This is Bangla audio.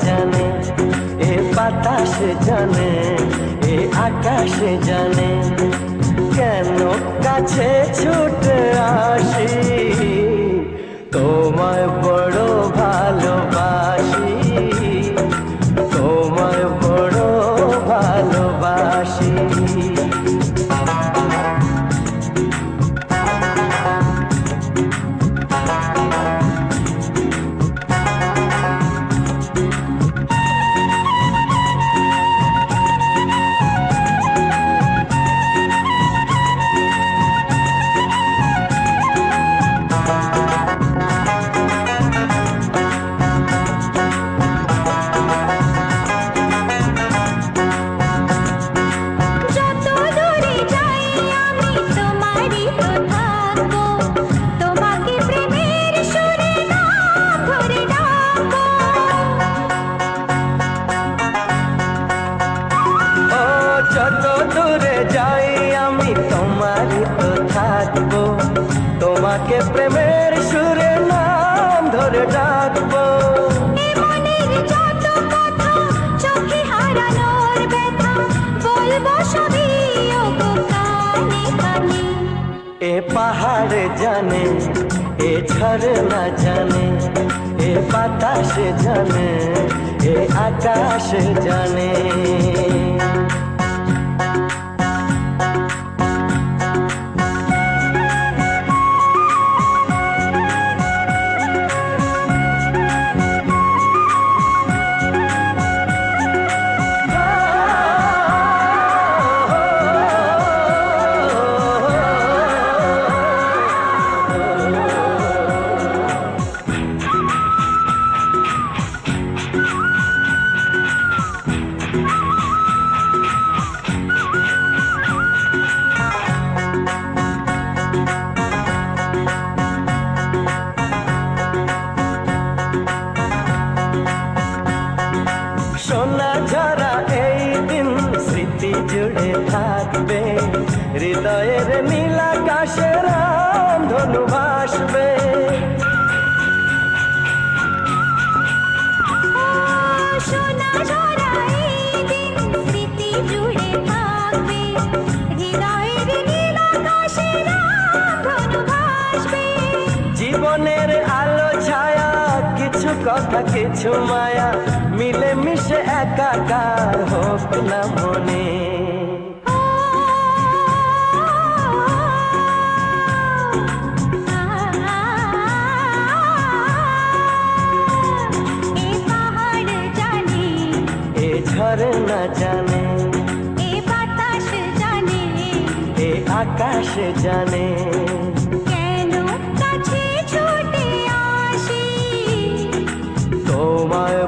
জানে, এ বাতাস জানে, এ আকাশ জানে, কেন কাছে ছুটে আসি, তোমায় বড় ভালোবাসি, তোমায় বড় ভালোবাসি। যত দূরে যাই আমি তোমারই তো থাকবো, তোমাকে প্রেমের সুরে নাম ধরে ডাকবো। মনের যত কথা চোখে হারানোর ব্যথা বলবো সবই ওগো কানে কানে। এ পাহাড় জানে, এ ঝরনা জানে, এ বাতাস জানে, এ আকাশ জানে। সোনা ঝরা এই দিন স্মৃতি জুড়ে থাকবে, হৃদয়ের নীলাকাশে রামধনু ভাসবে। সোনা ঝরা এই দিন স্মৃতি জুড়ে থাকবে, হৃদয়ের নীলাকাশে রামধনু ভাসবে। জীবনের আলো ছায়া, কিছু কথা কিছু মায়া, মিলে মিশে একাকার হোক না মনে। এ পাহাড় জানে, এ ঝরনা জানে, এ বাতাস জানে, এ আকাশ জানে, কেন কাছে ছুটে আসি, তোমায়